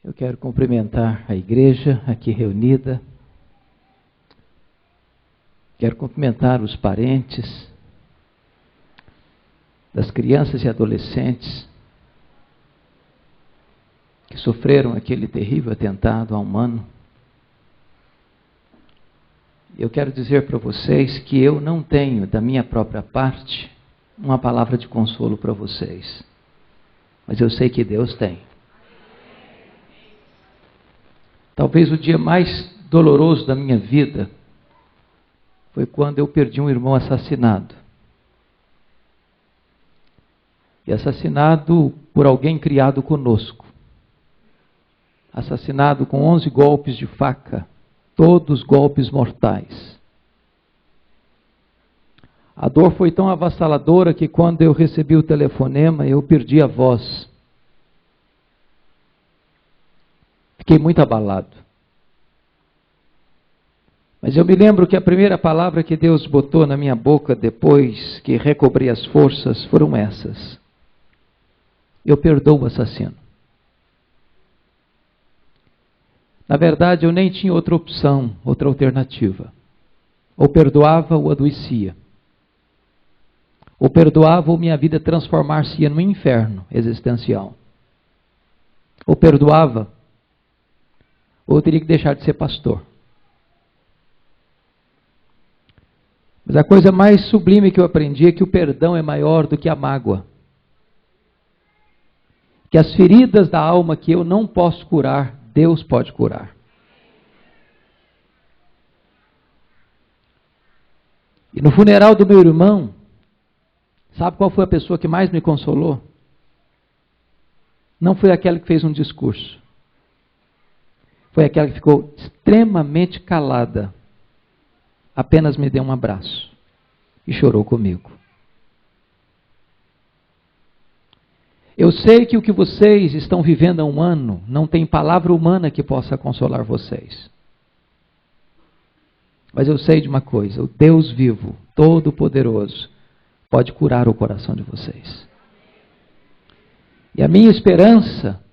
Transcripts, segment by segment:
Eu quero cumprimentar a igreja aqui reunida. Quero cumprimentar os parentes das crianças e adolescentes que sofreram aquele terrível atentado a um ano. Eu quero dizer para vocês que eu não tenho, da minha própria parte, uma palavra de consolo para vocês. Mas eu sei que Deus tem. Talvez o dia mais doloroso da minha vida foi quando eu perdi um irmão assassinado. E assassinado por alguém criado conosco. Assassinado com 11 golpes de faca, todos golpes mortais. A dor foi tão avassaladora que quando eu recebi o telefonema, eu perdi a voz. Fiquei muito abalado. Mas eu me lembro que a primeira palavra que Deus botou na minha boca depois que recobrei as forças foram essas: eu perdoo o assassino. Na verdade, eu nem tinha outra opção, outra alternativa. Ou perdoava ou adoecia. Ou perdoava ou minha vida transformar-se-ia num inferno existencial. Ou perdoava ou eu teria que deixar de ser pastor. Mas a coisa mais sublime que eu aprendi é que o perdão é maior do que a mágoa. Que as feridas da alma que eu não posso curar, Deus pode curar. E no funeral do meu irmão, sabe qual foi a pessoa que mais me consolou? Não foi aquela que fez um discurso. Foi aquela que ficou extremamente calada. Apenas me deu um abraço e chorou comigo. Eu sei que o que vocês estão vivendo há um ano não tem palavra humana que possa consolar vocês. Mas eu sei de uma coisa: o Deus vivo, todo-poderoso, pode curar o coração de vocês. E a minha esperança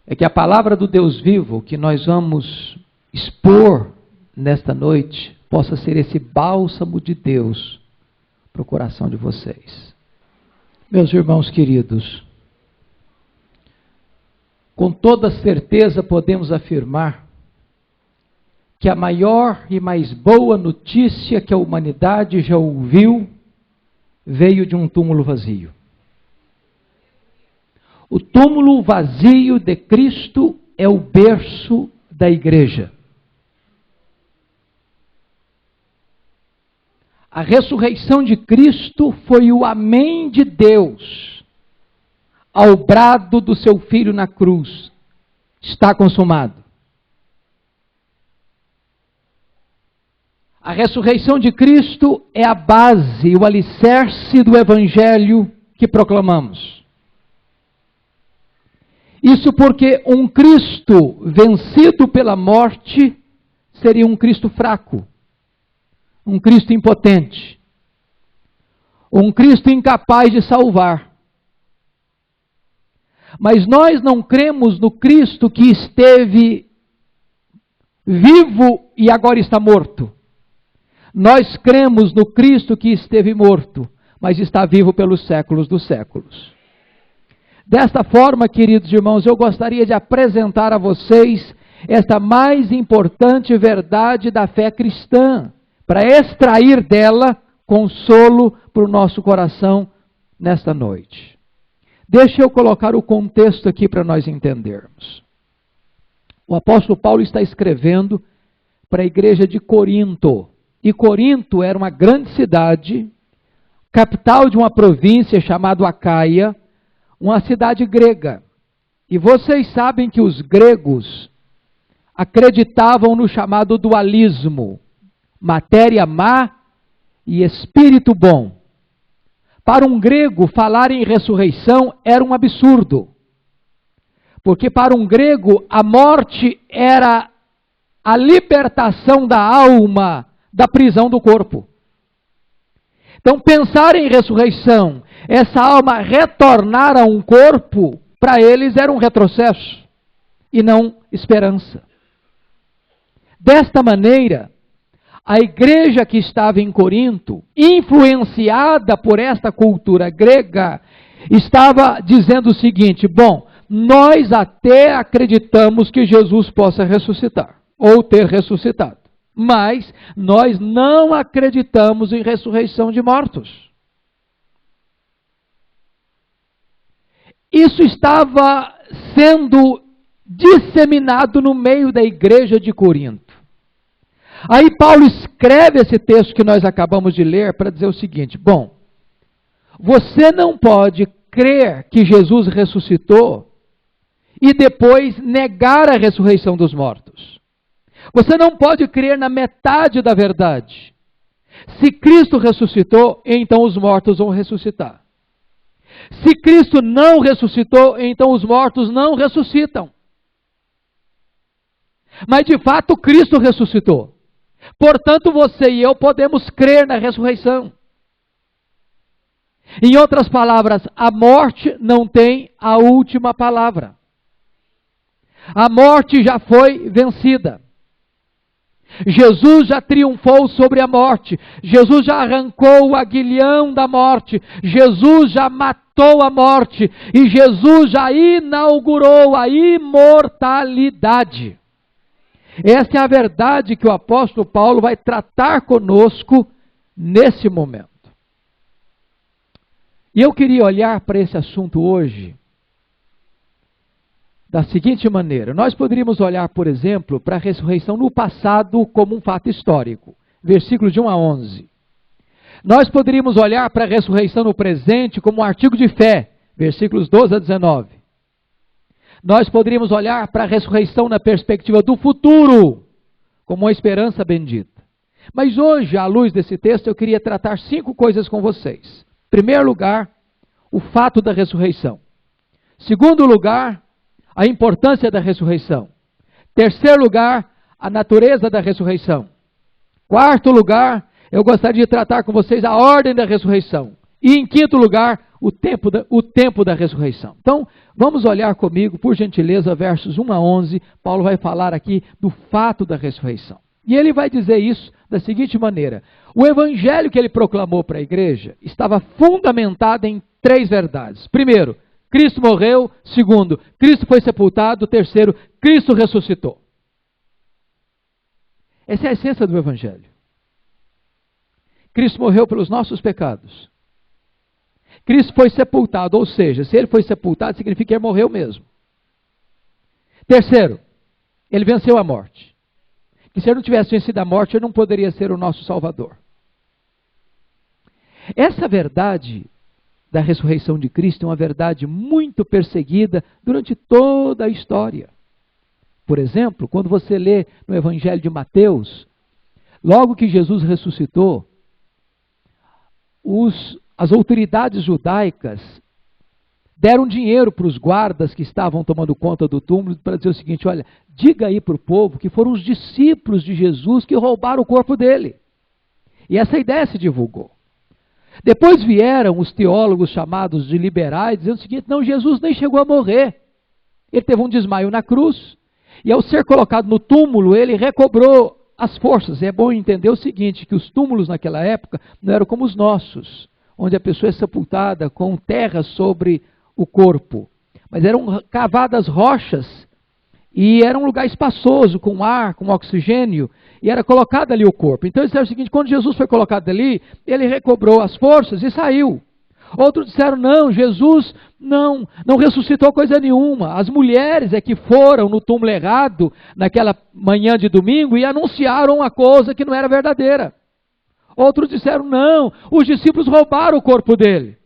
é que a palavra do Deus vivo que nós vamos expor nesta noite possa ser esse bálsamo de Deus para o coração de vocês. Meus irmãos queridos, com toda certeza podemos afirmar que a maior e mais boa notícia que a humanidade já ouviu veio de um túmulo vazio. O túmulo vazio de Cristo é o berço da igreja. A ressurreição de Cristo foi o amém de Deus ao brado do seu Filho na cruz. Está consumado. A ressurreição de Cristo é a base, o alicerce do Evangelho que proclamamos. Isso porque um Cristo vencido pela morte seria um Cristo fraco. Um Cristo impotente. Um Cristo incapaz de salvar. Mas nós não cremos no Cristo que esteve vivo e agora está morto. Nós cremos no Cristo que esteve morto, mas está vivo pelos séculos dos séculos. Desta forma, queridos irmãos, eu gostaria de apresentar a vocês esta mais importante verdade da fé cristã, para extrair dela consolo para o nosso coração nesta noite. Deixa eu colocar o contexto aqui para nós entendermos. O apóstolo Paulo está escrevendo para a igreja de Corinto. E Corinto era uma grande cidade, capital de uma província chamada Acaia, uma cidade grega. E vocês sabem que os gregos acreditavam no chamado dualismo. Matéria má e espírito bom. Para um grego, falar em ressurreição era um absurdo. Porque para um grego, a morte era a libertação da alma da prisão do corpo. Então, pensar em ressurreição, essa alma retornar a um corpo, para eles era um retrocesso. e não esperança. Desta maneira, a igreja que estava em Corinto, influenciada por esta cultura grega, estava dizendo o seguinte: bom, nós até acreditamos que Jesus possa ressuscitar, ou ter ressuscitado, mas nós não acreditamos em ressurreição de mortos. Isso estava sendo disseminado no meio da igreja de Corinto. Aí Paulo escreve esse texto que nós acabamos de ler para dizer o seguinte: bom, você não pode crer que Jesus ressuscitou e depois negar a ressurreição dos mortos. Você não pode crer na metade da verdade. Se Cristo ressuscitou, então os mortos vão ressuscitar. Se Cristo não ressuscitou, então os mortos não ressuscitam. Mas de fato Cristo ressuscitou. Portanto, você e eu podemos crer na ressurreição. Em outras palavras, a morte não tem a última palavra. A morte já foi vencida. Jesus já triunfou sobre a morte. Jesus já arrancou o aguilhão da morte. Jesus já matou a morte. E Jesus já inaugurou a imortalidade. Essa é a verdade que o apóstolo Paulo vai tratar conosco nesse momento. E eu queria olhar para esse assunto hoje da seguinte maneira: nós poderíamos olhar, por exemplo, para a ressurreição no passado como um fato histórico, versículos de 1 a 11. Nós poderíamos olhar para a ressurreição no presente como um artigo de fé, versículos 12 a 19. Nós poderíamos olhar para a ressurreição na perspectiva do futuro, como uma esperança bendita. Mas hoje, à luz desse texto, eu queria tratar 5 coisas com vocês. Em primeiro lugar, o fato da ressurreição. Segundo lugar, a importância da ressurreição. Terceiro lugar, a natureza da ressurreição. Quarto lugar, eu gostaria de tratar com vocês a ordem da ressurreição. E em quinto lugar, o tempo da ressurreição. Então, vamos olhar comigo, por gentileza, versos 1 a 11. Paulo vai falar aqui do fato da ressurreição. E ele vai dizer isso da seguinte maneira: o evangelho que ele proclamou para a igreja estava fundamentado em 3 verdades. Primeiro, Cristo morreu. Segundo, Cristo foi sepultado. Terceiro, Cristo ressuscitou. Essa é a essência do evangelho. Cristo morreu pelos nossos pecados. Cristo foi sepultado, ou seja, se ele foi sepultado, significa que ele morreu mesmo. Terceiro, ele venceu a morte. Que se ele não tivesse vencido a morte, ele não poderia ser o nosso Salvador. Essa verdade da ressurreição de Cristo é uma verdade muito perseguida durante toda a história. Por exemplo, quando você lê no Evangelho de Mateus, logo que Jesus ressuscitou, as autoridades judaicas deram dinheiro para os guardas que estavam tomando conta do túmulo para dizer o seguinte: olha, diga aí para o povo que foram os discípulos de Jesus que roubaram o corpo dele. E essa ideia se divulgou. Depois vieram os teólogos chamados de liberais dizendo o seguinte: não, Jesus nem chegou a morrer. Ele teve um desmaio na cruz e ao ser colocado no túmulo ele recobrou as forças. E é bom entender o seguinte, que os túmulos naquela época não eram como os nossos, onde a pessoa é sepultada com terra sobre o corpo, mas eram cavadas rochas e era um lugar espaçoso, com ar, com oxigênio, e era colocado ali o corpo. Então eles disseram o seguinte: quando Jesus foi colocado ali, ele recobrou as forças e saiu. Outros disseram: não, Jesus não ressuscitou coisa nenhuma. As mulheres é que foram no túmulo errado naquela manhã de domingo e anunciaram uma coisa que não era verdadeira. Outros disseram: não, os discípulos roubaram o corpo dele.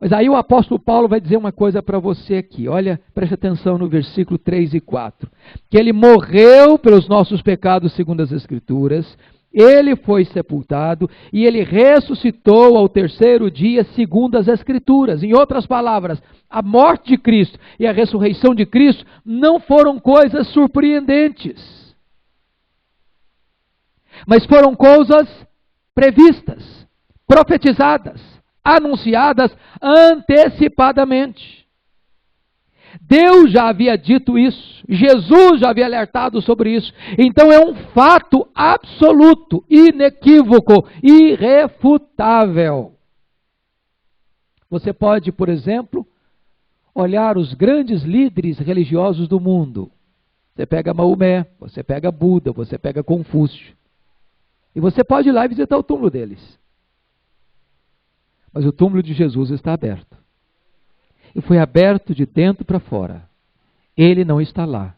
Mas aí o apóstolo Paulo vai dizer uma coisa para você aqui. Olha, preste atenção no versículo 3 e 4. Que ele morreu pelos nossos pecados segundo as Escrituras, ele foi sepultado e ele ressuscitou ao 3º dia segundo as Escrituras. Em outras palavras, a morte de Cristo e a ressurreição de Cristo não foram coisas surpreendentes, mas foram coisas previstas, profetizadas, anunciadas antecipadamente. Deus já havia dito isso, Jesus já havia alertado sobre isso. Então é um fato absoluto, inequívoco, irrefutável. Você pode, por exemplo, olhar os grandes líderes religiosos do mundo. Você pega Maomé, você pega Buda, você pega Confúcio. E você pode ir lá e visitar o túmulo deles. Mas o túmulo de Jesus está aberto. E foi aberto de dentro para fora. Ele não está lá.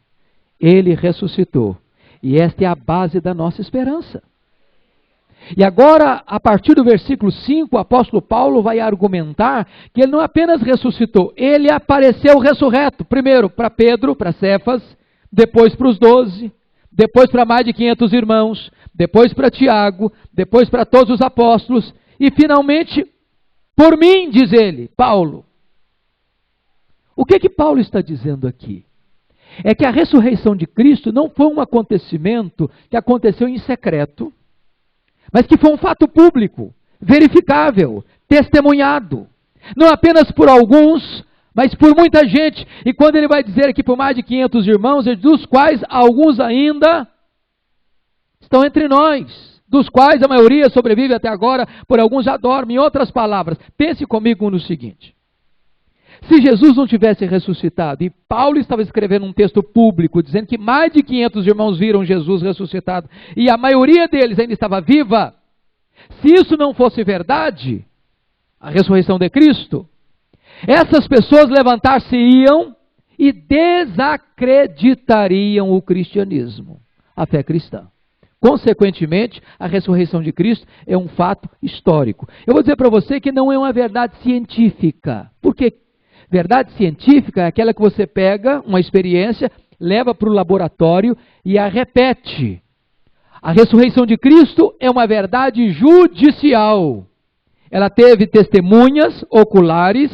Ele ressuscitou. E esta é a base da nossa esperança. E agora, a partir do versículo 5, o apóstolo Paulo vai argumentar que ele não apenas ressuscitou, ele apareceu ressurreto. Primeiro para Pedro, para Cefas, depois para os 12, depois para mais de 500 irmãos, depois para Tiago, depois para todos os apóstolos, e finalmente, por mim, diz ele, Paulo. O que Paulo está dizendo aqui? É que a ressurreição de Cristo não foi um acontecimento que aconteceu em secreto, mas que foi um fato público, verificável, testemunhado. Não apenas por alguns, mas por muita gente. E quando ele vai dizer aqui por mais de 500 irmãos, dos quais alguns ainda estão entre nós, dos quais a maioria sobrevive até agora, por alguns já dormem. Em outras palavras, pense comigo no seguinte. Se Jesus não tivesse ressuscitado, e Paulo estava escrevendo um texto público, dizendo que mais de 500 irmãos viram Jesus ressuscitado, e a maioria deles ainda estava viva, se isso não fosse verdade, a ressurreição de Cristo, essas pessoas levantar-se-iam e desacreditariam o cristianismo, a fé cristã. Consequentemente, a ressurreição de Cristo é um fato histórico. Eu vou dizer para você que não é uma verdade científica. Por quê? Verdade científica é aquela que você pega uma experiência, leva para o laboratório e a repete. A ressurreição de Cristo é uma verdade judicial. Ela teve testemunhas oculares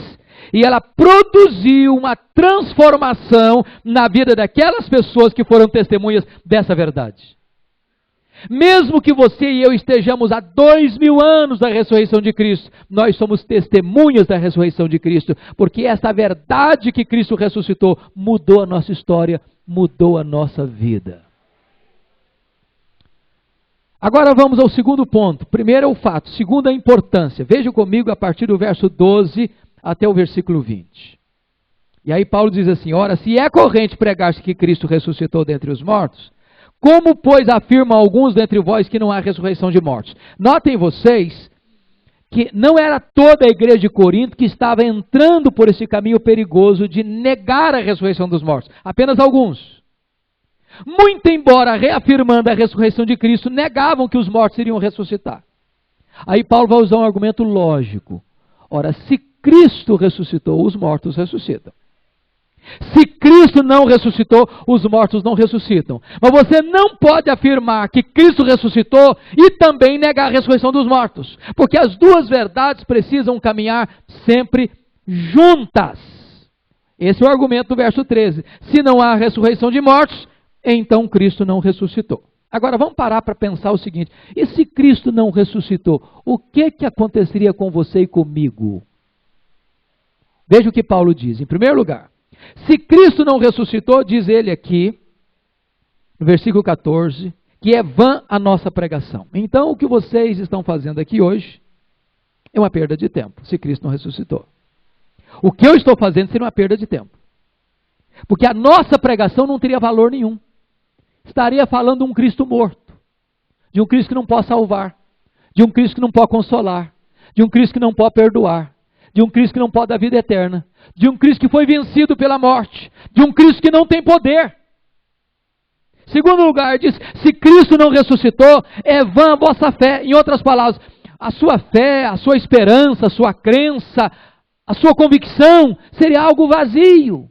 e ela produziu uma transformação na vida daquelas pessoas que foram testemunhas dessa verdade. Mesmo que você e eu estejamos há 2000 anos da ressurreição de Cristo, nós somos testemunhas da ressurreição de Cristo, porque essa verdade que Cristo ressuscitou mudou a nossa história, mudou a nossa vida. Agora vamos ao segundo ponto. Primeiro é o fato, segundo a importância. Veja comigo a partir do verso 12 até o versículo 20. E aí Paulo diz assim: ora, se é corrente pregar-se que Cristo ressuscitou dentre os mortos, como, pois, afirmam alguns dentre vós que não há ressurreição de mortos? Notem vocês que não era toda a igreja de Corinto que estava entrando por esse caminho perigoso de negar a ressurreição dos mortos. Apenas alguns. Muito embora reafirmando a ressurreição de Cristo, negavam que os mortos iriam ressuscitar. Aí Paulo vai usar um argumento lógico. Ora, se Cristo ressuscitou, os mortos ressuscitam. Se Cristo não ressuscitou, os mortos não ressuscitam. Mas você não pode afirmar que Cristo ressuscitou e também negar a ressurreição dos mortos. Porque as duas verdades precisam caminhar sempre juntas. Esse é o argumento do verso 13. Se não há ressurreição de mortos, então Cristo não ressuscitou. Agora vamos parar para pensar o seguinte: e se Cristo não ressuscitou, o que aconteceria com você e comigo? Veja o que Paulo diz. Em primeiro lugar, se Cristo não ressuscitou, diz ele aqui, no versículo 14, que é vã a nossa pregação. Então, o que vocês estão fazendo aqui hoje é uma perda de tempo, se Cristo não ressuscitou. O que eu estou fazendo seria uma perda de tempo. Porque a nossa pregação não teria valor nenhum. Estaria falando de um Cristo morto, de um Cristo que não pode salvar, de um Cristo que não pode consolar, de um Cristo que não pode perdoar, de um Cristo que não pode dar vida eterna, de um Cristo que foi vencido pela morte, de um Cristo que não tem poder. Segundo lugar, diz, se Cristo não ressuscitou, é vã a vossa fé. Em outras palavras, a sua fé, a sua esperança, a sua crença, a sua convicção seria algo vazio.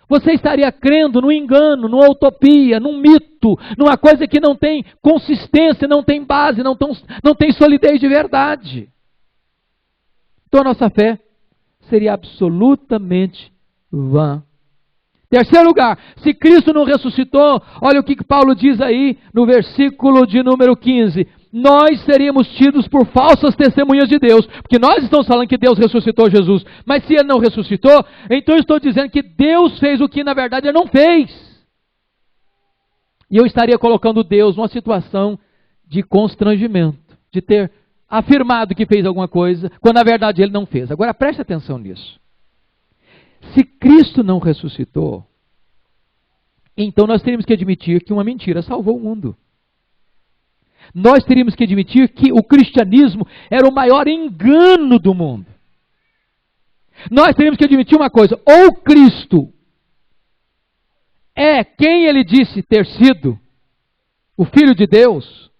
Você estaria crendo num engano, numa utopia, num mito, numa coisa que não tem consistência, não tem base, não tem solidez de verdade. Então a nossa fé seria absolutamente vã. Terceiro lugar, se Cristo não ressuscitou, olha o que Paulo diz aí no versículo de número 15. nós seríamos tidos por falsas testemunhas de Deus, porque nós estamos falando que Deus ressuscitou Jesus, mas se Ele não ressuscitou, então eu estou dizendo que Deus fez o que na verdade Ele não fez. E eu estaria colocando Deus numa situação de constrangimento, de ter afirmado que fez alguma coisa, quando na verdade Ele não fez. Agora preste atenção nisso. Se Cristo não ressuscitou, então nós teríamos que admitir que uma mentira salvou o mundo. Nós teríamos que admitir que o cristianismo era o maior engano do mundo. Nós teríamos que admitir uma coisa: ou Cristo é quem Ele disse ter sido, o Filho de Deus,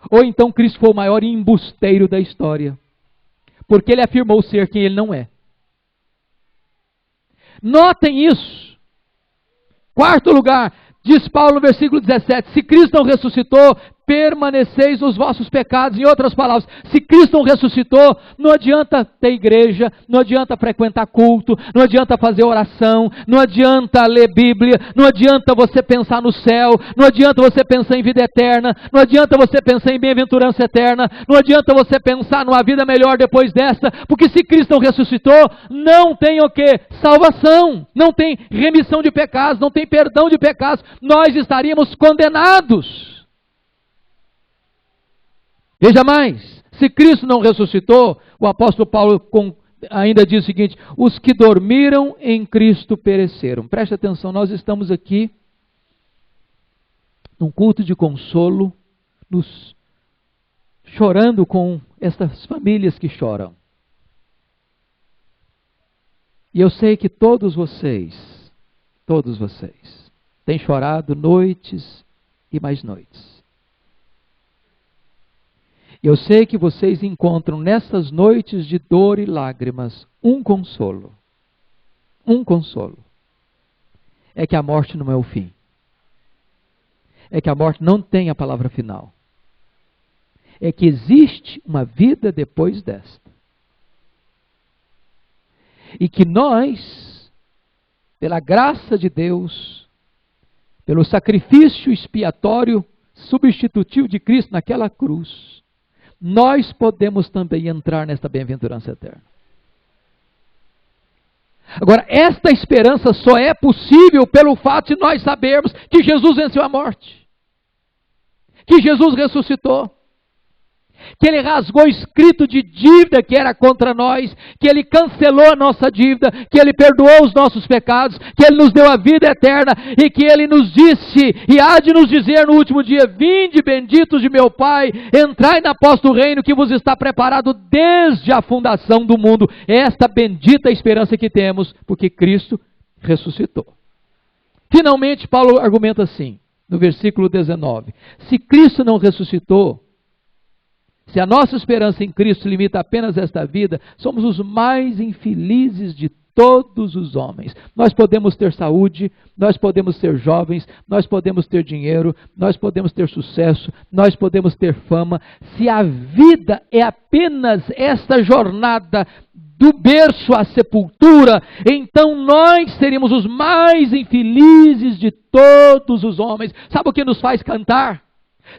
ou então Cristo foi o maior embusteiro da história, porque Ele afirmou ser quem Ele não é. Notem isso. Quarto lugar, diz Paulo no versículo 17, se Cristo não ressuscitou, permaneceis nos vossos pecados. Em outras palavras, se Cristo não ressuscitou, não adianta ter igreja, não adianta frequentar culto, não adianta fazer oração, não adianta ler Bíblia, não adianta você pensar no céu, não adianta você pensar em vida eterna, não adianta você pensar em bem-aventurança eterna, não adianta você pensar numa vida melhor depois dessa, porque se Cristo não ressuscitou, não tem o quê? Salvação, não tem remissão de pecados, não tem perdão de pecados, nós estaríamos condenados. Veja mais, se Cristo não ressuscitou, o apóstolo Paulo ainda diz o seguinte: os que dormiram em Cristo pereceram. Preste atenção, nós estamos aqui num culto de consolo, chorando com estas famílias que choram. E eu sei que todos vocês, têm chorado noites e mais noites. Eu sei que vocês encontram nessas noites de dor e lágrimas um consolo. Um consolo. É que a morte não é o fim. É que a morte não tem a palavra final. É que existe uma vida depois desta. E que nós, pela graça de Deus, pelo sacrifício expiatório substitutivo de Cristo naquela cruz, nós podemos também entrar nesta bem-aventurança eterna. Agora, esta esperança só é possível pelo fato de nós sabermos que Jesus venceu a morte, que Jesus ressuscitou, que Ele rasgou o escrito de dívida que era contra nós, que Ele cancelou a nossa dívida, que Ele perdoou os nossos pecados, que Ele nos deu a vida eterna e que Ele nos disse, e há de nos dizer no último dia: vinde benditos de meu Pai, entrai na posse do reino que vos está preparado desde a fundação do mundo. Esta bendita esperança que temos, porque Cristo ressuscitou. Finalmente, Paulo argumenta assim, no versículo 19, se Cristo não ressuscitou, se a nossa esperança em Cristo limita apenas esta vida, somos os mais infelizes de todos os homens. Nós podemos ter saúde, nós podemos ser jovens, nós podemos ter dinheiro, nós podemos ter sucesso, nós podemos ter fama. Se a vida é apenas esta jornada do berço à sepultura, então nós seríamos os mais infelizes de todos os homens. Sabe o que nos faz cantar?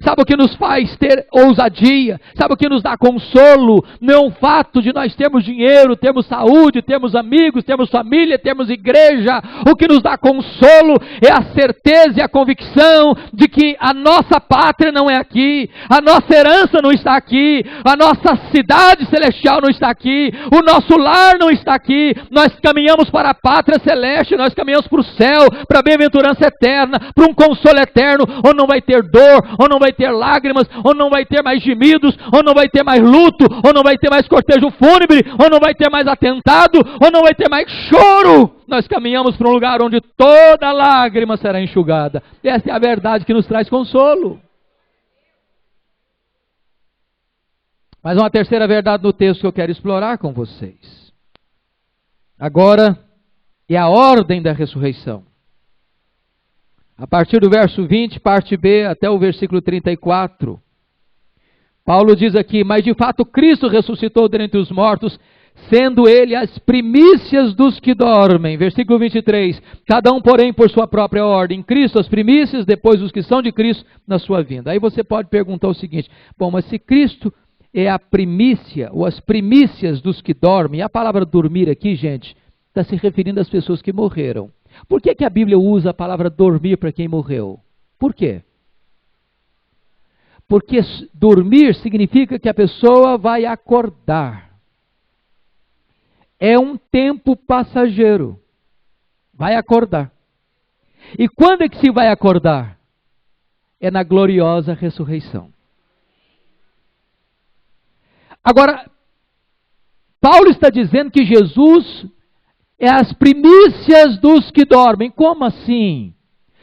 Sabe o que nos faz ter ousadia? Sabe o que nos dá consolo? Não é o fato de nós termos dinheiro, termos saúde, termos amigos, termos família, termos igreja. O que nos dá consolo é a certeza e a convicção de que a nossa pátria não é aqui, a nossa herança não está aqui, a nossa cidade celestial não está aqui, o nosso lar não está aqui. Nós caminhamos para a pátria celeste, nós caminhamos para o céu, para a bem-aventurança eterna, para um consolo eterno, onde não vai ter dor, onde não vai ter lágrimas, ou não vai ter mais gemidos, ou não vai ter mais luto, ou não vai ter mais cortejo fúnebre, ou não vai ter mais atentado, ou não vai ter mais choro. Nós caminhamos para um lugar onde toda lágrima será enxugada. Essa é a verdade que nos traz consolo. Mas uma terceira verdade no texto que eu quero explorar com vocês. Agora é a ordem da ressurreição. A partir do verso 20, parte B, até o versículo 34, Paulo diz aqui: mas de fato Cristo ressuscitou dentre os mortos, sendo ele as primícias dos que dormem. Versículo 23. Cada um, porém, por sua própria ordem. Cristo as primícias, depois os que são de Cristo na sua vinda. Aí você pode perguntar o seguinte: bom, mas se Cristo é a primícia, ou as primícias dos que dormem, a palavra dormir aqui, gente, está se referindo às pessoas que morreram. Por que a Bíblia usa a palavra dormir para quem morreu? Por quê? Porque dormir significa que a pessoa vai acordar. É um tempo passageiro. Vai acordar. E quando é que se vai acordar? É na gloriosa ressurreição. Agora, Paulo está dizendo que Jesus é as primícias dos que dormem. Como assim?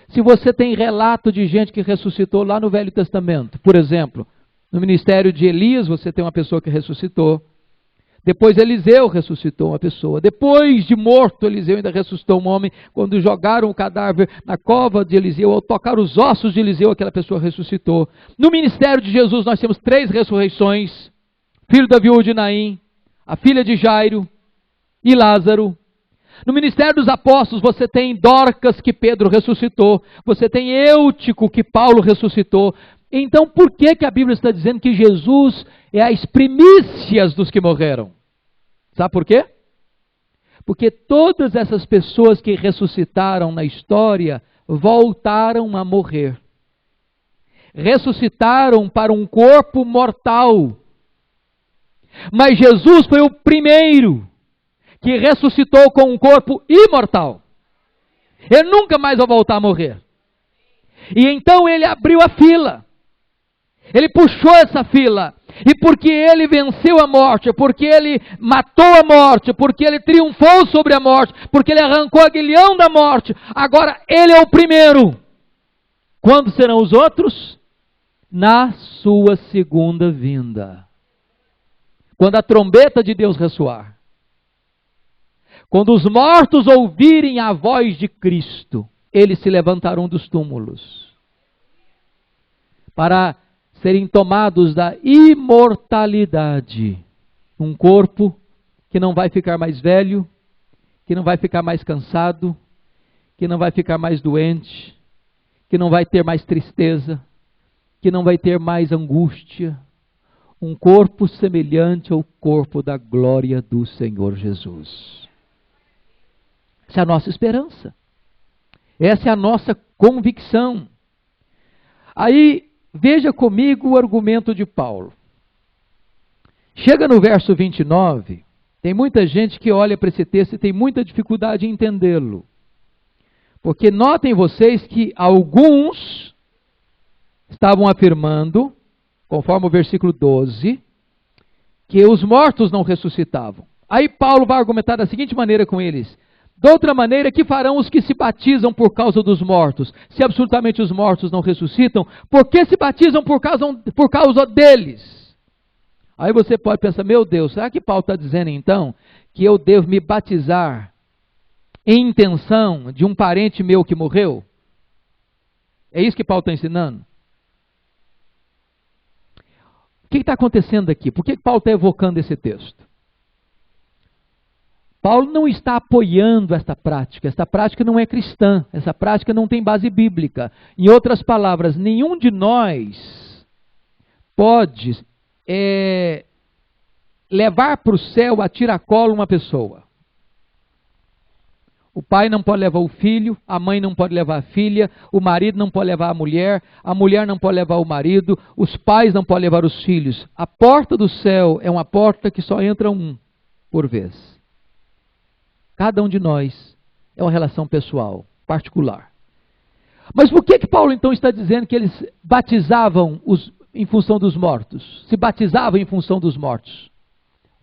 Se você tem relato de gente que ressuscitou lá no Velho Testamento, por exemplo, no ministério de Elias, você tem uma pessoa que ressuscitou. Depois Eliseu ressuscitou uma pessoa. Depois de morto, Eliseu ainda ressuscitou um homem. Quando jogaram o cadáver na cova de Eliseu, ao tocar os ossos de Eliseu, aquela pessoa ressuscitou. No ministério de Jesus, nós temos 3 ressurreições. Filho da viúva de Naim, a filha de Jairo e Lázaro. No ministério dos apóstolos, você tem Dorcas, que Pedro ressuscitou. Você tem Eutico, que Paulo ressuscitou. Então, por que a Bíblia está dizendo que Jesus é as primícias dos que morreram? Sabe por quê? Porque todas essas pessoas que ressuscitaram na história voltaram a morrer. Ressuscitaram para um corpo mortal. Mas Jesus foi o primeiro que ressuscitou com um corpo imortal. Ele nunca mais vai voltar a morrer. E então ele abriu a fila. Ele puxou essa fila. E porque ele venceu a morte, porque ele matou a morte, porque ele triunfou sobre a morte, porque ele arrancou o aguilhão da morte, agora ele é o primeiro. Quando serão os outros? Na sua segunda vinda. Quando a trombeta de Deus ressoar. Quando os mortos ouvirem a voz de Cristo, eles se levantarão dos túmulos para serem tomados da imortalidade. Um corpo que não vai ficar mais velho, que não vai ficar mais cansado, que não vai ficar mais doente, que não vai ter mais tristeza, que não vai ter mais angústia. Um corpo semelhante ao corpo da glória do Senhor Jesus. Essa é a nossa esperança. Essa é a nossa convicção. Aí, veja comigo o argumento de Paulo. Chega no verso 29, tem muita gente que olha para esse texto e tem muita dificuldade em entendê-lo. Porque notem vocês que alguns estavam afirmando, conforme o versículo 12, que os mortos não ressuscitavam. Aí Paulo vai argumentar da seguinte maneira com eles: de outra maneira, que farão os que se batizam por causa dos mortos? Se absolutamente os mortos não ressuscitam, por que se batizam por causa deles? Aí você pode pensar: meu Deus, será que Paulo está dizendo então que eu devo me batizar em intenção de um parente meu que morreu? É isso que Paulo está ensinando? O que está acontecendo aqui? Por que Paulo está evocando esse texto? Paulo não está apoiando esta prática não é cristã, essa prática não tem base bíblica. Em outras palavras, nenhum de nós pode levar para o céu a tiracolo uma pessoa. O pai não pode levar o filho, a mãe não pode levar a filha, o marido não pode levar a mulher não pode levar o marido, os pais não podem levar os filhos. A porta do céu é uma porta que só entra um por vez. Cada um de nós é uma relação pessoal, particular. Mas por que Paulo então está dizendo que eles batizavam em função dos mortos? Se batizavam em função dos mortos?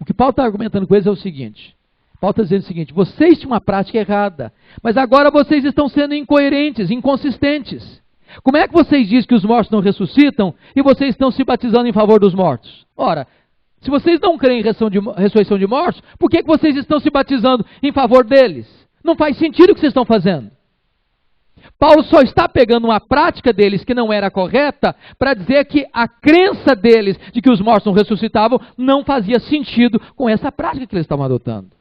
O que Paulo está argumentando com eles é o seguinte: Paulo está dizendo o seguinte: vocês tinham uma prática errada, mas agora vocês estão sendo incoerentes, inconsistentes. Como é que vocês dizem que os mortos não ressuscitam e vocês estão se batizando em favor dos mortos? Ora, se vocês não creem em ressurreição de mortos, por que vocês estão se batizando em favor deles? Não faz sentido o que vocês estão fazendo. Paulo só está pegando uma prática deles que não era correta para dizer que a crença deles de que os mortos não ressuscitavam não fazia sentido com essa prática que eles estavam adotando.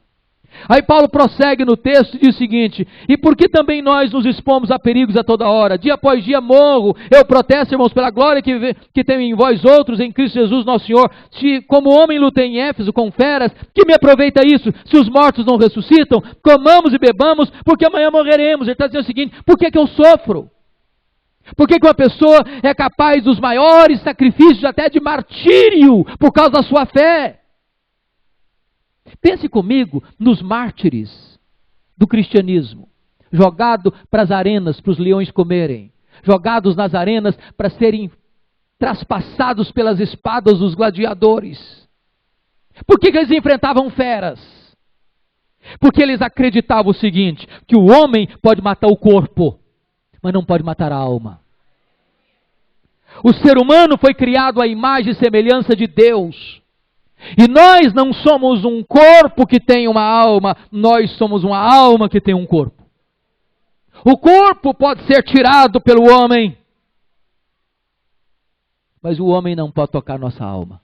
Aí Paulo prossegue no texto e diz o seguinte: e por que também nós nos expomos a perigos a toda hora? Dia após dia morro, eu protesto, irmãos, pela glória que tenho em vós outros, em Cristo Jesus nosso Senhor. Se como homem lutei em Éfeso com feras, que me aproveita isso? Se os mortos não ressuscitam, comamos e bebamos, porque amanhã morreremos. Ele está dizendo o seguinte: por que eu sofro? Por que uma pessoa é capaz dos maiores sacrifícios, até de martírio, por causa da sua fé? Pense comigo nos mártires do cristianismo, jogados para as arenas, para os leões comerem, jogados nas arenas para serem traspassados pelas espadas dos gladiadores. Por que eles enfrentavam feras? Porque eles acreditavam o seguinte, que o homem pode matar o corpo, mas não pode matar a alma. O ser humano foi criado à imagem e semelhança de Deus. E nós não somos um corpo que tem uma alma, nós somos uma alma que tem um corpo. O corpo pode ser tirado pelo homem, mas o homem não pode tocar nossa alma.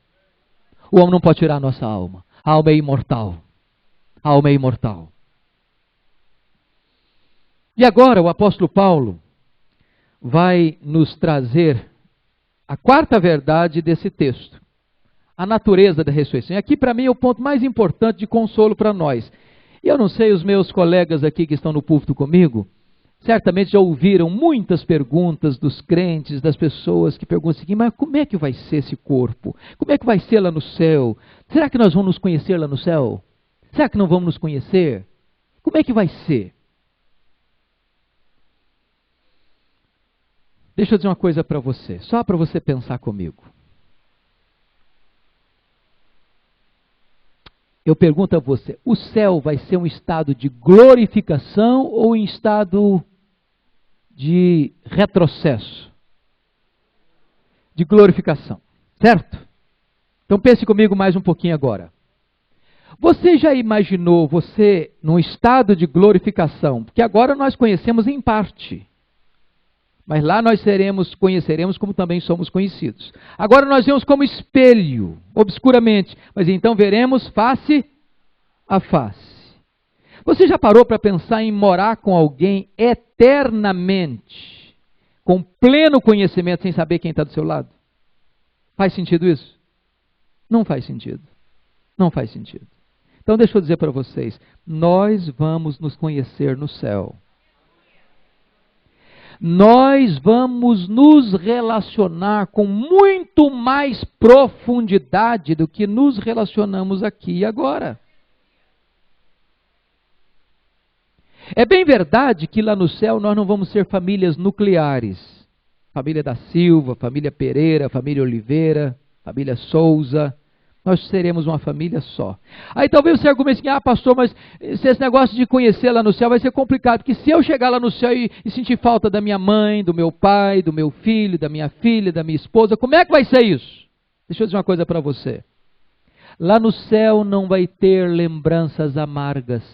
O homem não pode tirar nossa alma. A alma é imortal. A alma é imortal. E agora o apóstolo Paulo vai nos trazer a quarta verdade desse texto. A natureza da ressurreição. E aqui para mim é o ponto mais importante de consolo para nós. E eu não sei, os meus colegas aqui que estão no púlpito comigo, certamente já ouviram muitas perguntas dos crentes, das pessoas que perguntam o seguinte: mas como é que vai ser esse corpo? Como é que vai ser lá no céu? Será que nós vamos nos conhecer lá no céu? Será que não vamos nos conhecer? Como é que vai ser? Deixa eu dizer uma coisa para você, só para você pensar comigo. Eu pergunto a você, o céu vai ser um estado de glorificação ou um estado de retrocesso? De glorificação, certo? Então pense comigo mais um pouquinho agora. Você já imaginou você num estado de glorificação? Porque agora nós conhecemos em parte. Mas lá nós conheceremos como também somos conhecidos. Agora nós vemos como espelho, obscuramente, mas então veremos face a face. Você já parou para pensar em morar com alguém eternamente, com pleno conhecimento, sem saber quem está do seu lado? Faz sentido isso? Não faz sentido. Não faz sentido. Então deixa eu dizer para vocês, nós vamos nos conhecer no céu. Nós vamos nos relacionar com muito mais profundidade do que nos relacionamos aqui e agora. É bem verdade que lá no céu nós não vamos ser famílias nucleares. Família da Silva, família Pereira, família Oliveira, família Souza. Nós seremos uma família só. Aí talvez você argumente assim: pastor, mas se esse negócio de conhecer lá no céu vai ser complicado, porque se eu chegar lá no céu e sentir falta da minha mãe, do meu pai, do meu filho, da minha filha, da minha esposa, como é que vai ser isso? Deixa eu dizer uma coisa para você. Lá no céu não vai ter lembranças amargas.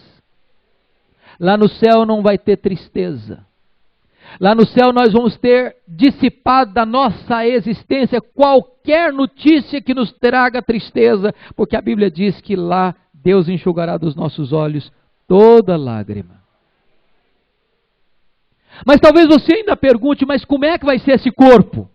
Lá no céu não vai ter tristeza. Lá no céu nós vamos ter dissipado da nossa existência qualquer notícia que nos traga tristeza, porque a Bíblia diz que lá Deus enxugará dos nossos olhos toda lágrima. Mas talvez você ainda pergunte, mas como é que vai ser esse corpo?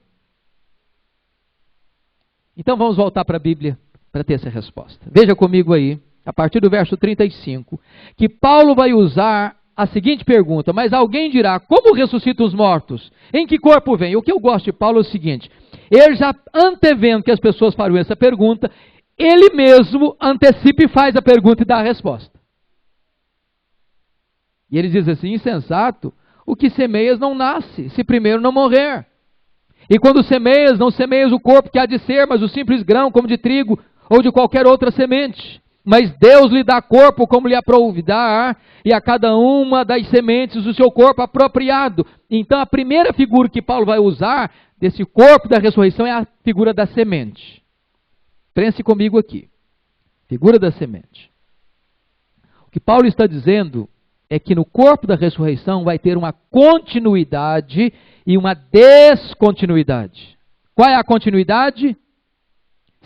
Então vamos voltar para a Bíblia para ter essa resposta. Veja comigo aí, a partir do verso 35, que Paulo vai usar a seguinte pergunta: mas alguém dirá, como ressuscitam os mortos? Em que corpo vem? O que eu gosto de Paulo é o seguinte: ele já antevendo que as pessoas farão essa pergunta, ele mesmo antecipa e faz a pergunta e dá a resposta. E ele diz assim: insensato, o que semeias não nasce, se primeiro não morrer. E quando semeias, não semeias o corpo que há de ser, mas o simples grão, como de trigo, ou de qualquer outra semente. Mas Deus lhe dá corpo como lhe aprouvidar, e a cada uma das sementes o seu corpo apropriado. Então a primeira figura que Paulo vai usar desse corpo da ressurreição é a figura da semente. Pense comigo aqui. Figura da semente. O que Paulo está dizendo é que no corpo da ressurreição vai ter uma continuidade e uma descontinuidade. Qual é a continuidade?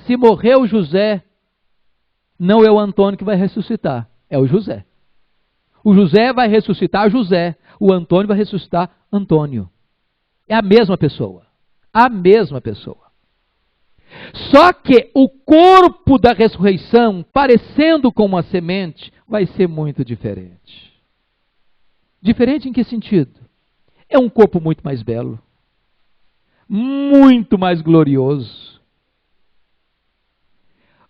Se morreu José, não é o Antônio que vai ressuscitar, é o José. O José vai ressuscitar José, o Antônio vai ressuscitar Antônio. É a mesma pessoa. A mesma pessoa. Só que o corpo da ressurreição, parecendo com uma semente, vai ser muito diferente. Diferente em que sentido? É um corpo muito mais belo, muito mais glorioso.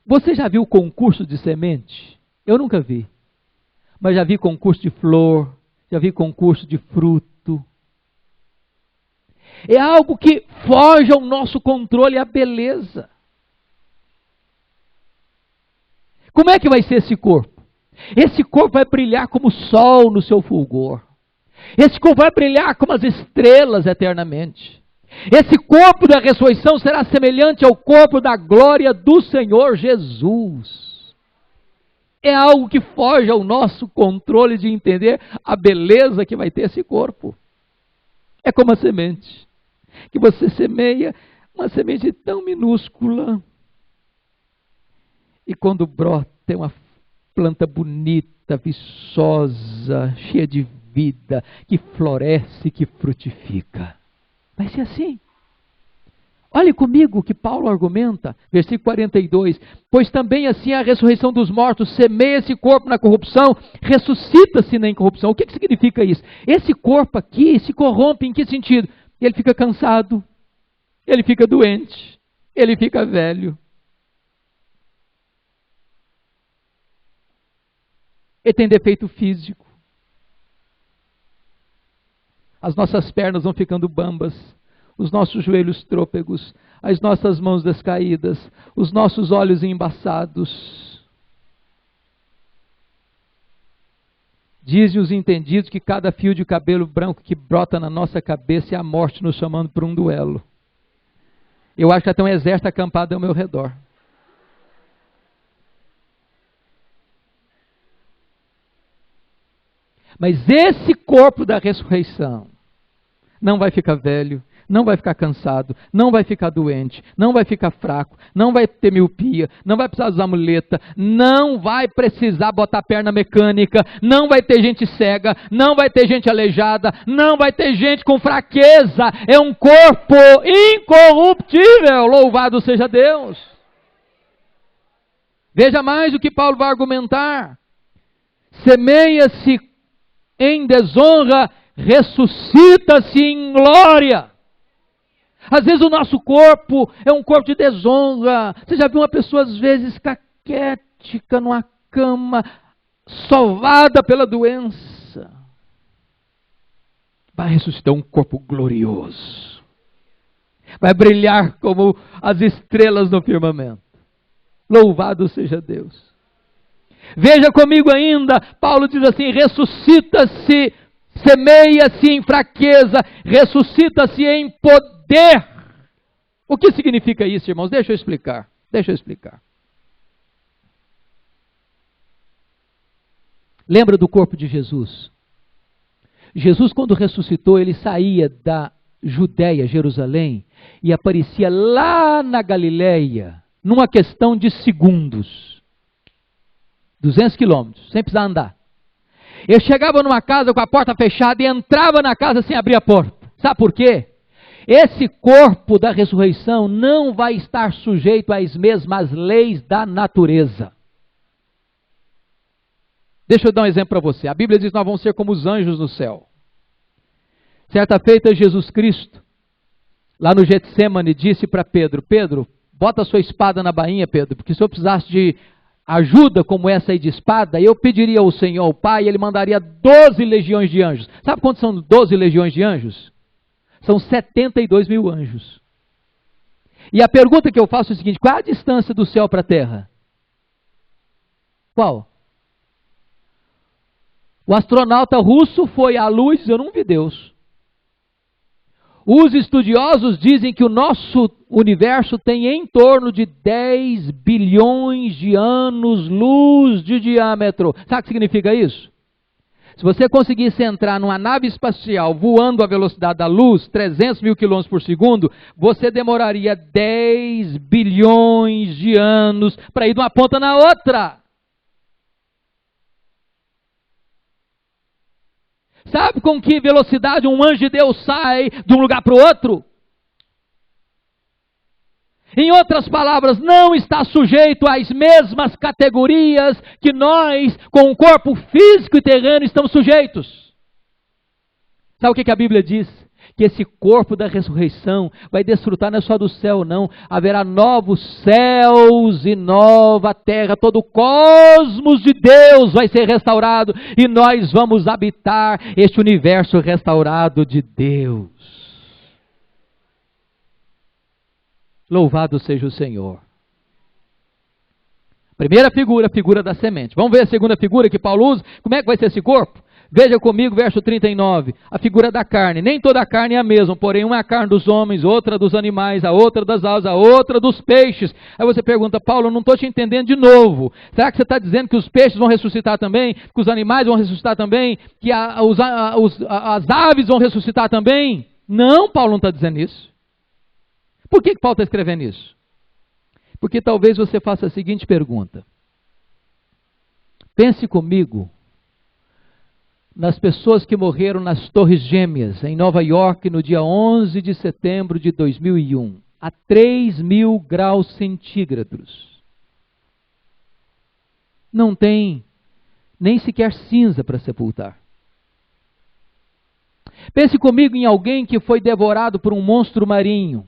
Você já viu concurso de semente? Eu nunca vi. Mas já vi concurso de flor, já vi concurso de fruto. É algo que foge ao nosso controle, a beleza. Como é que vai ser esse corpo? Esse corpo vai brilhar como o sol no seu fulgor. Esse corpo vai brilhar como as estrelas eternamente. Esse corpo da ressurreição será semelhante ao corpo da glória do Senhor Jesus. É algo que foge ao nosso controle de entender a beleza que vai ter esse corpo. É como a semente, que você semeia, uma semente tão minúscula, e quando brota é uma planta bonita, viçosa, cheia de vida, que floresce, que frutifica. Vai ser assim. Olhe comigo o que Paulo argumenta, versículo 42. Pois também assim a ressurreição dos mortos, semeia esse corpo na corrupção, ressuscita-se na incorrupção. O que significa isso? Esse corpo aqui se corrompe em que sentido? Ele fica cansado, ele fica doente, ele fica velho. Ele tem defeito físico. As nossas pernas vão ficando bambas, os nossos joelhos trôpegos, as nossas mãos descaídas, os nossos olhos embaçados. Dizem os entendidos que cada fio de cabelo branco que brota na nossa cabeça é a morte nos chamando para um duelo. Eu acho que até um exército acampado ao meu redor. Mas esse corpo da ressurreição não vai ficar velho, não vai ficar cansado, não vai ficar doente, não vai ficar fraco, não vai ter miopia, não vai precisar usar muleta, não vai precisar botar perna mecânica, não vai ter gente cega, não vai ter gente aleijada, não vai ter gente com fraqueza. É um corpo incorruptível, louvado seja Deus. Veja mais o que Paulo vai argumentar. Semeia-se em desonra, ressuscita-se em glória. Às vezes o nosso corpo é um corpo de desonra. Você já viu uma pessoa às vezes caquética numa cama, sovada pela doença? Vai ressuscitar um corpo glorioso. Vai brilhar como as estrelas no firmamento. Louvado seja Deus. Veja comigo ainda, Paulo diz assim, ressuscita-se, semeia-se em fraqueza, ressuscita-se em poder. O que significa isso, irmãos? Deixa eu explicar. Lembra do corpo de Jesus? Jesus, quando ressuscitou, ele saía da Judéia, Jerusalém, e aparecia lá na Galileia, numa questão de segundos. 200 quilômetros, sem precisar andar. Eu chegava numa casa com a porta fechada e entrava na casa sem abrir a porta. Sabe por quê? Esse corpo da ressurreição não vai estar sujeito às mesmas leis da natureza. Deixa eu dar um exemplo para você. A Bíblia diz que nós vamos ser como os anjos no céu. Certa feita, Jesus Cristo, lá no Getsemane, disse para Pedro, Pedro, bota a sua espada na bainha, Pedro, porque se eu precisasse de ajuda como essa aí de espada, eu pediria ao Senhor, o Pai, e Ele mandaria 12 legiões de anjos. Sabe quantos são 12 legiões de anjos? São 72 mil anjos. E a pergunta que eu faço é o seguinte, qual é a distância do céu para a terra? Qual? O astronauta russo foi à luz e disse, eu não vi Deus. Os estudiosos dizem que o nosso universo tem em torno de 10 bilhões de anos-luz de diâmetro. Sabe o que significa isso? Se você conseguisse entrar numa nave espacial voando à velocidade da luz, 300 mil quilômetros por segundo, você demoraria 10 bilhões de anos para ir de uma ponta na outra. Sabe com que velocidade um anjo de Deus sai de um lugar para o outro? Em outras palavras, não está sujeito às mesmas categorias que nós, com o corpo físico e terreno, estamos sujeitos. Sabe o que a Bíblia diz? Que esse corpo da ressurreição vai desfrutar não é só do céu, não. Haverá novos céus e nova terra. Todo o cosmos de Deus vai ser restaurado e nós vamos habitar este universo restaurado de Deus. Louvado seja o Senhor. Primeira figura, a figura da semente. Vamos ver a segunda figura que Paulo usa. Como é que vai ser esse corpo? Veja comigo, verso 39. A figura da carne. Nem toda a carne é a mesma, porém uma é a carne dos homens, outra dos animais, a outra das aves, a outra dos peixes. Aí você pergunta, Paulo, não estou te entendendo de novo. Será que você está dizendo que os peixes vão ressuscitar também? Que os animais vão ressuscitar também? Que as aves vão ressuscitar também? Não, Paulo não está dizendo isso. Por que Paulo está escrevendo isso? Porque talvez você faça a seguinte pergunta. Pense comigo nas pessoas que morreram nas Torres Gêmeas, em Nova York, no dia 11 de setembro de 2001, a 3.000 graus centígrados. Não tem nem sequer cinza para sepultar. Pense comigo em alguém que foi devorado por um monstro marinho,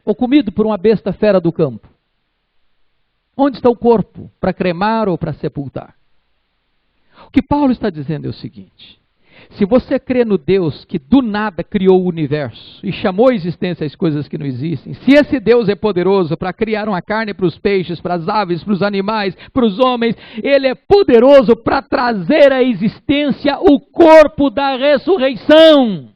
ou comido por uma besta fera do campo. Onde está o corpo para cremar ou para sepultar? O que Paulo está dizendo é o seguinte: se você crê no Deus que do nada criou o universo e chamou à existência as coisas que não existem, se esse Deus é poderoso para criar uma carne para os peixes, para as aves, para os animais, para os homens, Ele é poderoso para trazer à existência o corpo da ressurreição.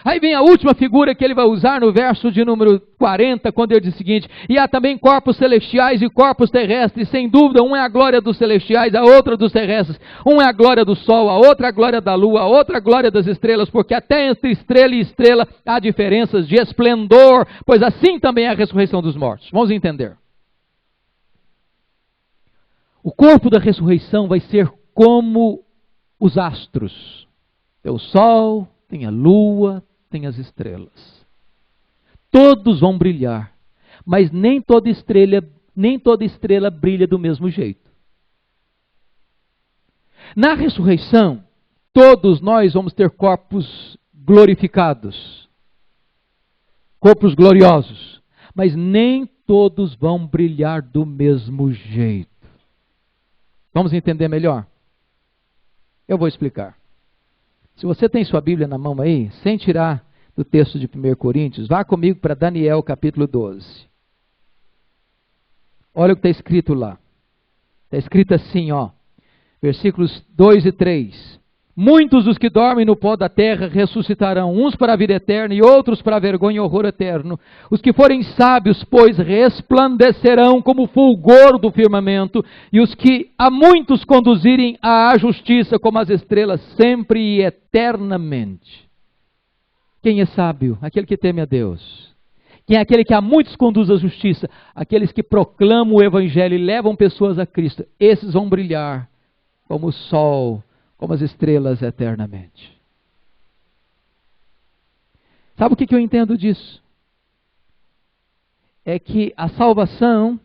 Aí vem a última figura que ele vai usar no verso de número 40, quando ele diz o seguinte: e há também corpos celestiais e corpos terrestres, sem dúvida, um é a glória dos celestiais, a outra dos terrestres, um é a glória do sol, a outra a glória da lua, a outra a glória das estrelas, porque até entre estrela e estrela há diferenças de esplendor, pois assim também é a ressurreição dos mortos. Vamos entender. O corpo da ressurreição vai ser como os astros. Tem o sol, tem a lua, tem as estrelas. Todos vão brilhar, mas nem toda estrela brilha do mesmo jeito. Na ressurreição, todos nós vamos ter corpos glorificados, corpos gloriosos, mas nem todos vão brilhar do mesmo jeito. Vamos entender melhor? Eu vou explicar. Se você tem sua Bíblia na mão aí, sem tirar do texto de 1 Coríntios, vá comigo para Daniel capítulo 12. Olha o que está escrito lá. Está escrito assim, versículos 2 e 3. Muitos dos que dormem no pó da terra ressuscitarão, uns para a vida eterna e outros para a vergonha e horror eterno. Os que forem sábios, pois, resplandecerão como o fulgor do firmamento, e os que a muitos conduzirem à justiça como as estrelas, sempre e eternamente. Quem é sábio? Aquele que teme a Deus. Quem é aquele que a muitos conduz à justiça? Aqueles que proclamam o evangelho e levam pessoas a Cristo. Esses vão brilhar como o sol, como as estrelas eternamente. Sabe o que eu entendo disso? É que a salvação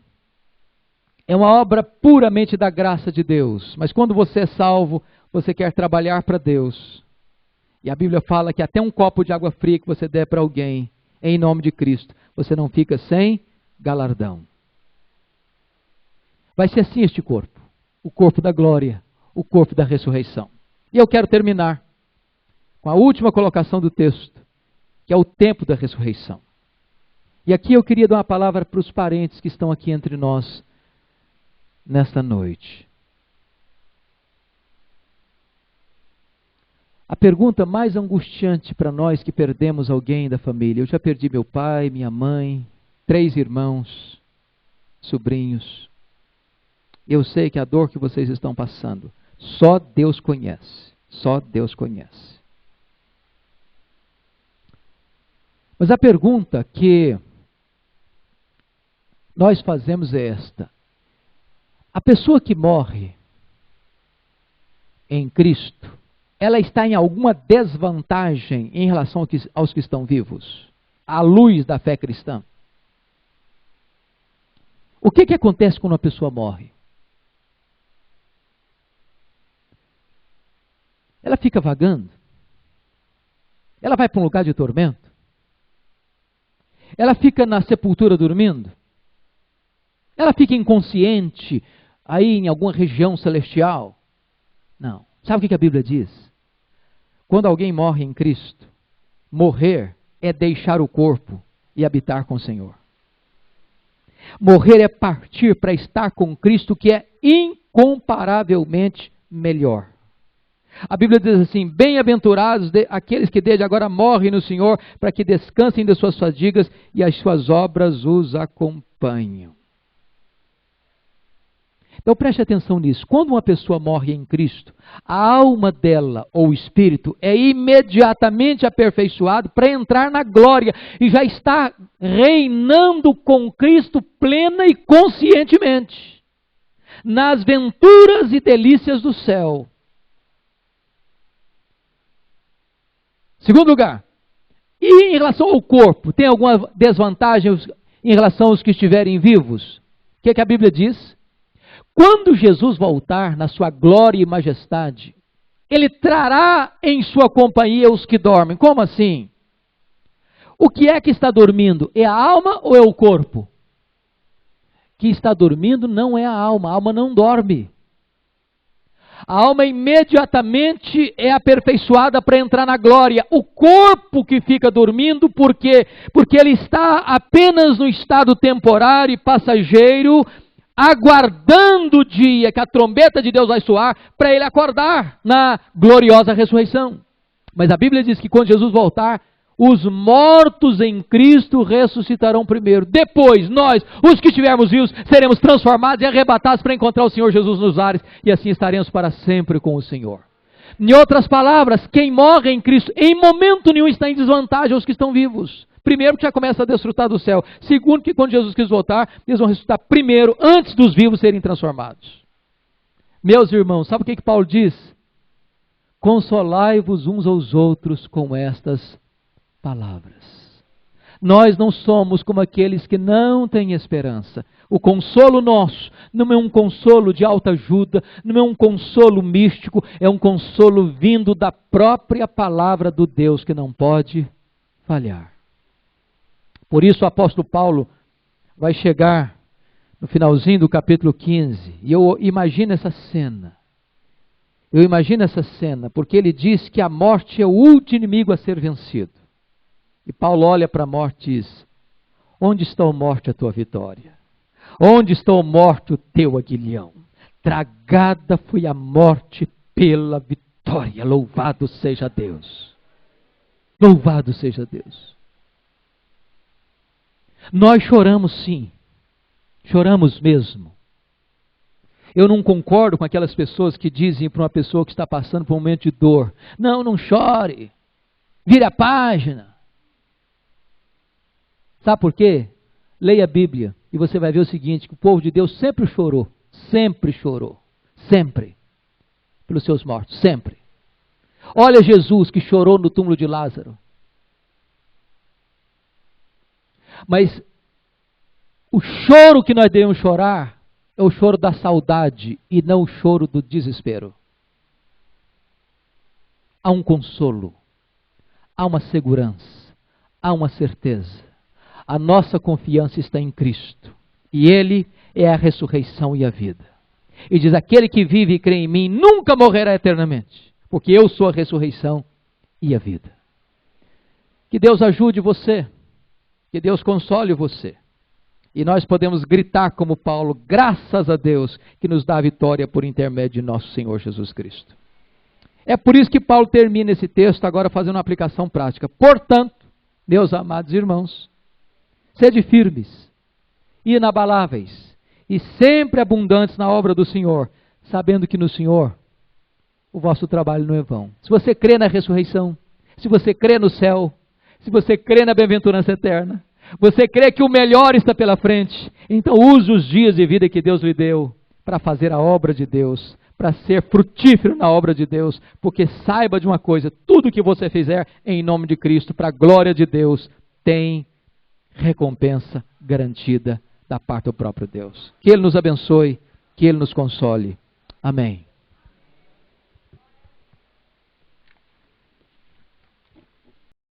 é uma obra puramente da graça de Deus. Mas quando você é salvo, você quer trabalhar para Deus. E a Bíblia fala que até um copo de água fria que você der para alguém, em nome de Cristo, você não fica sem galardão. Vai ser assim este corpo. O corpo da glória. O corpo da ressurreição. E eu quero terminar com a última colocação do texto, que é o tempo da ressurreição. E aqui eu queria dar uma palavra para os parentes que estão aqui entre nós nesta noite. A pergunta mais angustiante para nós que perdemos alguém da família: eu já perdi meu pai, minha mãe, 3 irmãos, sobrinhos. Eu sei que a dor que vocês estão passando, só Deus conhece. Só Deus conhece. Mas a pergunta que nós fazemos é esta: a pessoa que morre em Cristo, ela está em alguma desvantagem em relação aos que estão vivos, à luz da fé cristã? O que acontece quando uma pessoa morre? Ela fica vagando? Ela vai para um lugar de tormento? Ela fica na sepultura dormindo? Ela fica inconsciente aí em alguma região celestial? Não. Sabe o que a Bíblia diz? Quando alguém morre em Cristo, morrer é deixar o corpo e habitar com o Senhor. Morrer é partir para estar com Cristo, que é incomparavelmente melhor. A Bíblia diz assim: bem-aventurados aqueles que desde agora morrem no Senhor, para que descansem das suas fadigas e as suas obras os acompanham. Então preste atenção nisso. Quando uma pessoa morre em Cristo, a alma dela, ou o espírito, é imediatamente aperfeiçoado para entrar na glória e já está reinando com Cristo plena e conscientemente nas venturas e delícias do céu. Segundo lugar, e em relação ao corpo, tem alguma desvantagem em relação aos que estiverem vivos? O que a Bíblia diz? Quando Jesus voltar na sua glória e majestade, Ele trará em sua companhia os que dormem. Como assim? O que é que está dormindo? É a alma ou é o corpo? Que está dormindo não é a alma não dorme. A alma imediatamente é aperfeiçoada para entrar na glória. O corpo que fica dormindo, por quê? Porque ele está apenas no estado temporário e passageiro, aguardando o dia que a trombeta de Deus vai soar, para ele acordar na gloriosa ressurreição. Mas a Bíblia diz que quando Jesus voltar, os mortos em Cristo ressuscitarão primeiro. Depois, nós, os que estivermos vivos, seremos transformados e arrebatados para encontrar o Senhor Jesus nos ares, e assim estaremos para sempre com o Senhor. Em outras palavras, quem morre em Cristo, em momento nenhum está em desvantagem aos que estão vivos. Primeiro, que já começa a desfrutar do céu. Segundo, que quando Jesus Cristo voltar, eles vão ressuscitar primeiro, antes dos vivos serem transformados. Meus irmãos, sabe o que Paulo diz? Consolai-vos uns aos outros com estas palavras. Nós não somos como aqueles que não têm esperança. O consolo nosso não é um consolo de autoajuda, não é um consolo místico, é um consolo vindo da própria palavra do Deus que não pode falhar. Por isso o apóstolo Paulo vai chegar no finalzinho do capítulo 15, e eu imagino essa cena. Eu imagino essa cena, porque ele diz que a morte é o último inimigo a ser vencido. E Paulo olha para a morte e diz: onde está, a morte, a tua vitória? Onde está, a morte, o teu aguilhão? Tragada foi a morte pela vitória. Louvado seja Deus. Louvado seja Deus. Nós choramos sim. Choramos mesmo. Eu não concordo com aquelas pessoas que dizem para uma pessoa que está passando por um momento de dor: não chore. Vire a página. Sabe por quê? Leia a Bíblia e você vai ver o seguinte, que o povo de Deus sempre chorou, sempre, pelos seus mortos, sempre. Olha Jesus que chorou no túmulo de Lázaro. Mas o choro que nós devemos chorar é o choro da saudade e não o choro do desespero. Há um consolo, há uma segurança, há uma certeza. A nossa confiança está em Cristo, e Ele é a ressurreição e a vida. E diz: aquele que vive e crê em mim nunca morrerá eternamente, porque eu sou a ressurreição e a vida. Que Deus ajude você, que Deus console você, e nós podemos gritar como Paulo: graças a Deus que nos dá a vitória por intermédio de nosso Senhor Jesus Cristo. É por isso que Paulo termina esse texto agora fazendo uma aplicação prática. Portanto, meus amados irmãos, sede firmes, inabaláveis, e sempre abundantes na obra do Senhor, sabendo que no Senhor o vosso trabalho não é vão. Se você crê na ressurreição, se você crê no céu, se você crê na bem-aventurança eterna, você crê que o melhor está pela frente, então use os dias de vida que Deus lhe deu para fazer a obra de Deus, para ser frutífero na obra de Deus, porque saiba de uma coisa, tudo que você fizer em nome de Cristo, para a glória de Deus, tem recompensa garantida da parte do próprio Deus. Que Ele nos abençoe, que Ele nos console. Amém.